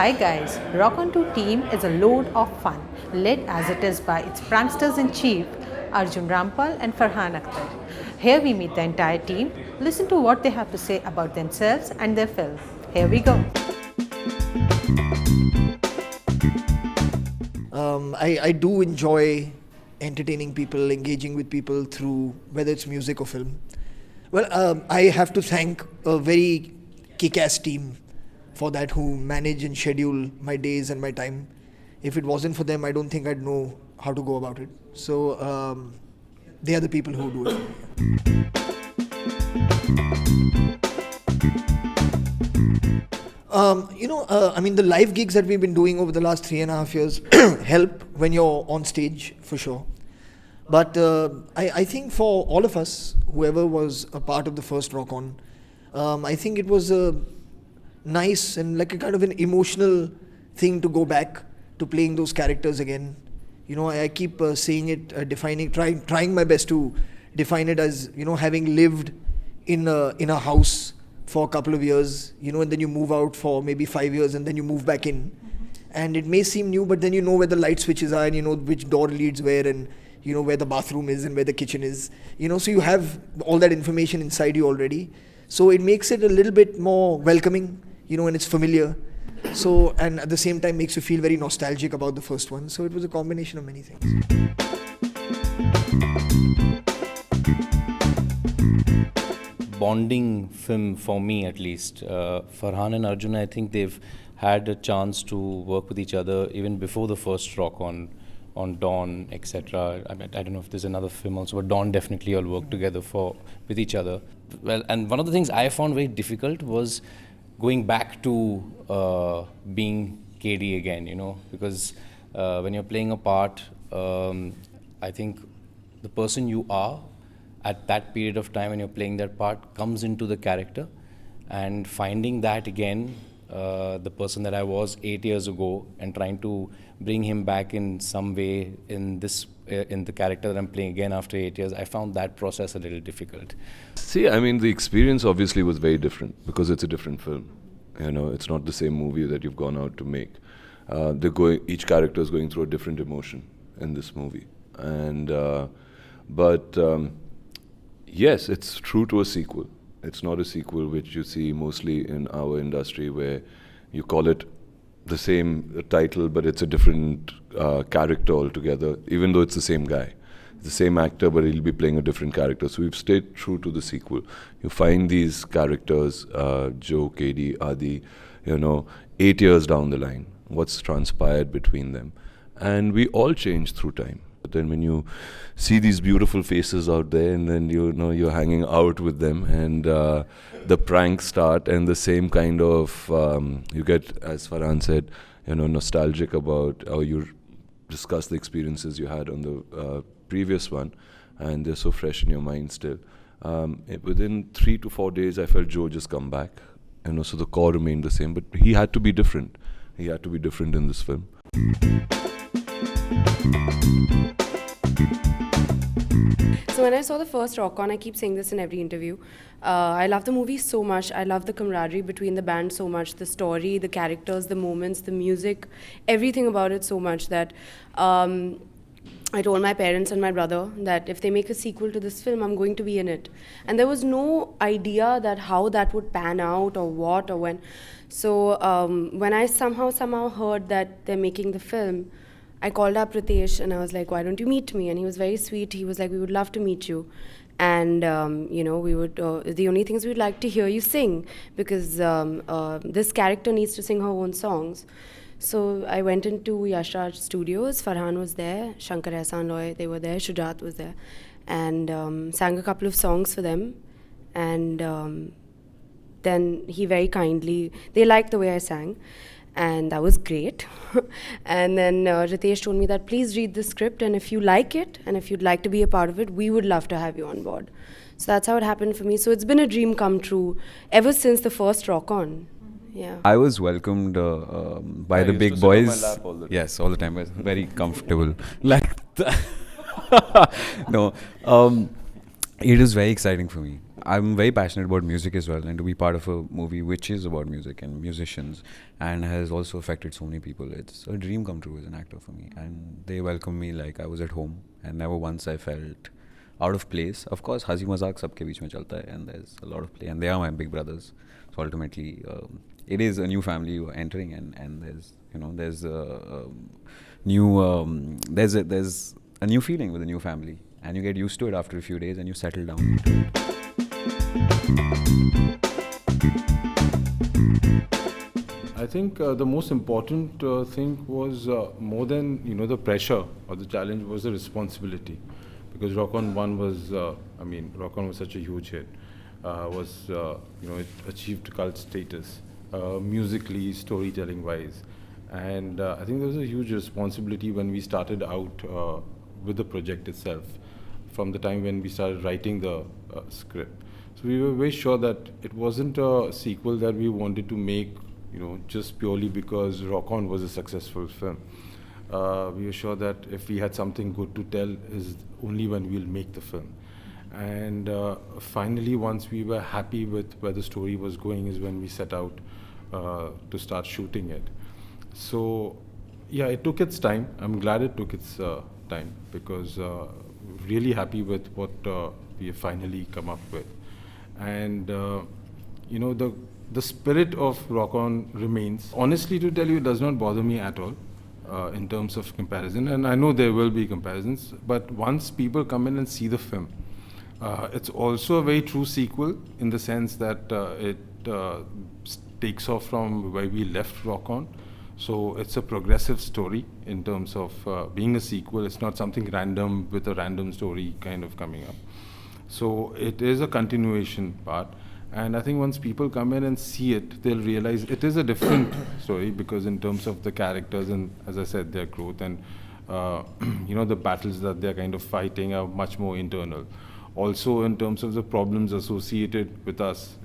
Hi guys, Rock On 2 team is a load of fun, led as it is by its pranksters in chief, Arjun Rampal and Farhan Akhtar. Here we meet the entire team, listen to what they have to say about themselves and their film. Here we go. I do enjoy entertaining people, engaging with people through whether it's music or film. Well, I have to thank a very kick-ass team for that, who manage and schedule my days and my time. If it wasn't for them, I don't think I'd know how to go about it. So they are the people who do it for me. I mean, the live gigs that we've been doing over the last 3.5 years help when you're on stage, for sure. But I think for all of us, whoever was a part of the first Rock On, I think it was a nice and like a kind of an emotional thing to go back to playing those characters again. You know, I keep saying it, trying my best to define it as, you know, having lived in a house for a couple of years, you know, and then you move out for maybe 5 years and then you move back in. And it may seem new, but then you know where the light switches are and you know which door leads where, and you know where the bathroom is and where the kitchen is. You know, so you have all that information inside you already. So it makes it a little bit more welcoming, you know, and it's familiar. So, and at the same time makes you feel very nostalgic about the first one. So it was a combination of many things. Bonding film for me, at least. Farhan and Arjun, I think they've had a chance to work with each other even before the first Rock On Dawn, etc. I don't know if there's another film also, but Dawn definitely all worked together with each other. Well, and one of the things I found very difficult was going back to being KD again, you know, because when you're playing a part, I think the person you are at that period of time when you're playing that part comes into the character, and finding that again, the person that I was 8 years ago, and trying to bring him back in some way in the character that I'm playing again after 8 years, I found that process a little difficult. See, I mean, the experience obviously was very different because it's a different film. You know, it's not the same movie that you've gone out to make. Each character is going through a different emotion in this movie, and yes, it's true to a sequel. It's not a sequel which you see mostly in our industry, where you call it the same title, but it's a different character altogether, even though it's the same guy. It's the same actor, but he'll be playing a different character. So we've stayed true to the sequel. You find these characters, Joe, KD, Adi, you know, 8 years down the line, what's transpired between them. And we all change through time. But then when you see these beautiful faces out there, and then you know you're hanging out with them, and the pranks start, and the same kind of you get, as Farhan said, you know, nostalgic about how you discuss the experiences you had on the previous one, and they're so fresh in your mind still. Within 3 to 4 days, I felt Joe just come back, you know, so the core remained the same, but he had to be different. He had to be different in this film. So when I saw the first Rock On, I keep saying this in every interview, I love the movie so much. I love the camaraderie between the band so much, the story, the characters, the moments, the music, everything about it so much that I told my parents and my brother that if they make a sequel to this film, I'm going to be in it. And there was no idea that how that would pan out or what or when. So when I somehow heard that they're making the film, I called up Ritesh and I was like, why don't you meet me? And he was very sweet. He was like, we would love to meet you. And, you know, we would, the only thing is we'd like to hear you sing, because this character needs to sing her own songs. So I went into Yash Raj Studios. Farhan was there, Shankar Ehsan Loy, they were there, SHUJAAT was there, and sang a couple of songs for them. And then he very kindly, they liked the way I sang. And that was great. And then Ritesh told me that please read the script, and if you like it and if you'd like to be a part of it, we would love to have you on board. So that's how it happened for me. So it's been a dream come true ever since the first Rock On. Yeah. I was welcomed by the big boys. Yes, all the time. I was very comfortable. Like no, it was very exciting for me. I'm very passionate about music as well, and to be part of a movie which is about music and musicians and has also affected so many people, it's a dream come true as an actor for me. And they welcomed me like I was at home, and never once I felt out of place. Of course, हंसी मजाक सबके बीच में चलता है, and there's a lot of play, and they are my big brothers. So ultimately, it is a new family you're entering, and there's there's a new there's a new feeling with a new family, and you get used to it after a few days, and you settle down into it. I think the most important thing was more than the pressure or the challenge was the responsibility, because Rock On 1 was Rock On was such a huge hit, it achieved cult status musically, storytelling wise, and I think there was a huge responsibility when we started out with the project itself, from the time when we started writing the script. So we were very sure that it wasn't a sequel that we wanted to make just purely because Rock On was a successful film. We were sure that if we had something good to tell is only when we'll make the film. And finally, once we were happy with where the story was going, is when we set out to start shooting it. So yeah, it took its time. I'm glad it took its time, because really happy with what we have finally come up with. And the spirit of Rock On remains. Honestly, to tell you, it does not bother me at all in terms of comparison. And I know there will be comparisons, but once people come in and see the film, it's also a very true sequel in the sense that it takes off from where we left Rock On. So it's a progressive story in terms of being a sequel. It's not something random with a random story kind of coming up. So it is a continuation part. And I think once people come in and see it, they'll realize it is a different story, because in terms of the characters and, as I said, their growth and the battles that they're kind of fighting are much more internal. Also, in terms of the problems associated with us,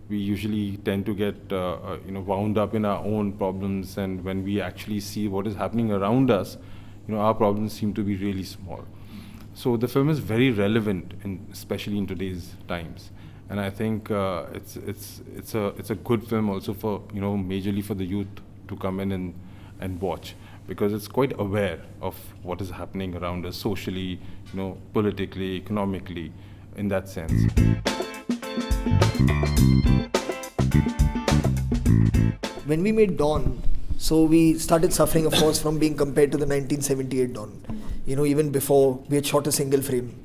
we usually tend to get wound up in our own problems, and when we actually see what is happening around us, our problems seem to be really small. So the film is very relevant, especially in today's times. And I think it's a good film also for majorly for the youth to come in and watch, because it's quite aware of what is happening around us socially, politically, economically, in that sense. When we made Dawn, so we started suffering, of course, from being compared to the 1978 Dawn. Even before we had shot a single frame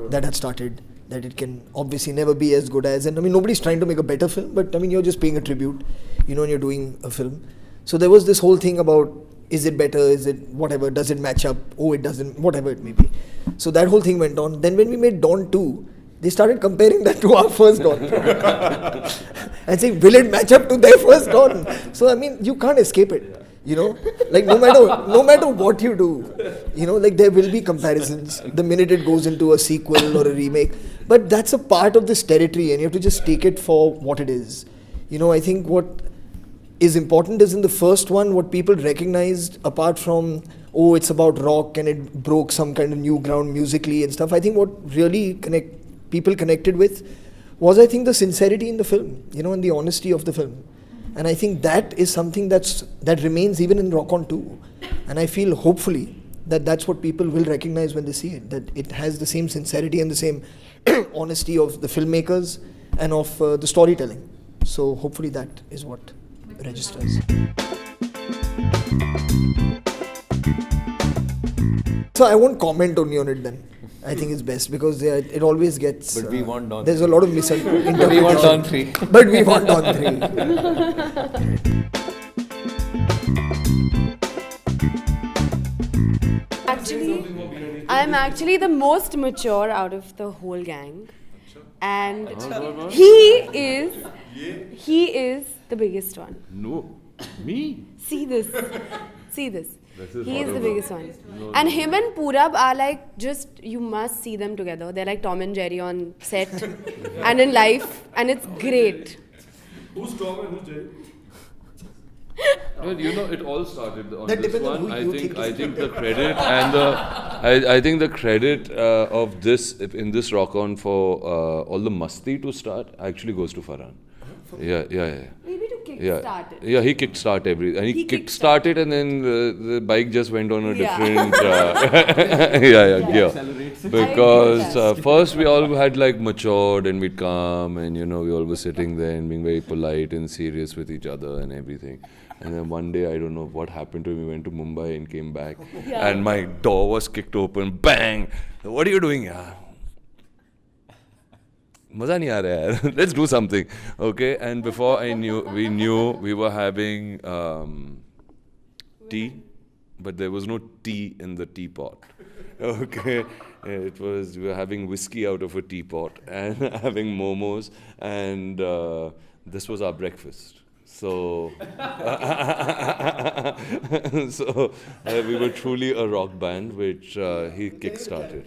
that had started, that it can obviously never be as good as, and nobody's trying to make a better film, but you're just paying a tribute, and you're doing a film. So there was this whole thing about, is it better, is it whatever, does it match up, oh it doesn't, whatever it may be. So that whole thing went on. Then when we made Dawn 2, they started comparing that to our first Dawn. And saying, will it match up to their first Dawn? So you can't escape it. Like no matter what you do, like there will be comparisons the minute it goes into a sequel or a remake. But that's a part of this territory, and you have to just take it for what it is. I think what is important is in the first one, what people recognized, apart from, oh, it's about rock and it broke some kind of new ground musically and stuff. I think what really people connected with was, I think, the sincerity in the film, and the honesty of the film. And I think that is something that remains even in Rock On 2. And I feel, hopefully, that's what people will recognize when they see it, that it has the same sincerity and the same honesty of the filmmakers and of the storytelling. So hopefully that is what registers. So I won't comment only on it then. I think it's best, because it always gets... But we want Dawn. There's a lot of misinterpretation. We want Dawn 3. But we want Dawn 3. I'm actually the most mature out of the whole gang. And he is the biggest one. No, me? See this. He is the biggest one. And him and Purab are like, just, you must see them together. They're like Tom and Jerry on set and in life, and it's great. Who's Tom and who's Jerry? Well, it all started on That this depends on one. who you think I is think the credit and I think the credit of this in this rock on for all the masti to start actually goes to Farhan. Yeah. Maybe to Yeah, kickstart it. yeah, he kickstart everything, and he He kickstarted, and then the bike just went on a Yeah. different gear. Because first we all had like matured, and we'd come, and we all were sitting there and being very polite and serious with each other and everything. And then one day, I don't know what happened to him. He went to Mumbai and came back, and my door was kicked open. Bang! What are you doing here? मज़ा नहीं आ रहा है यार. Let's do something. Okay, and before we knew we were having tea, but there was no tea in the teapot. Okay, we were having whiskey out of a teapot and having momos, and this was our breakfast. So, we were truly a rock band, which he kickstarted.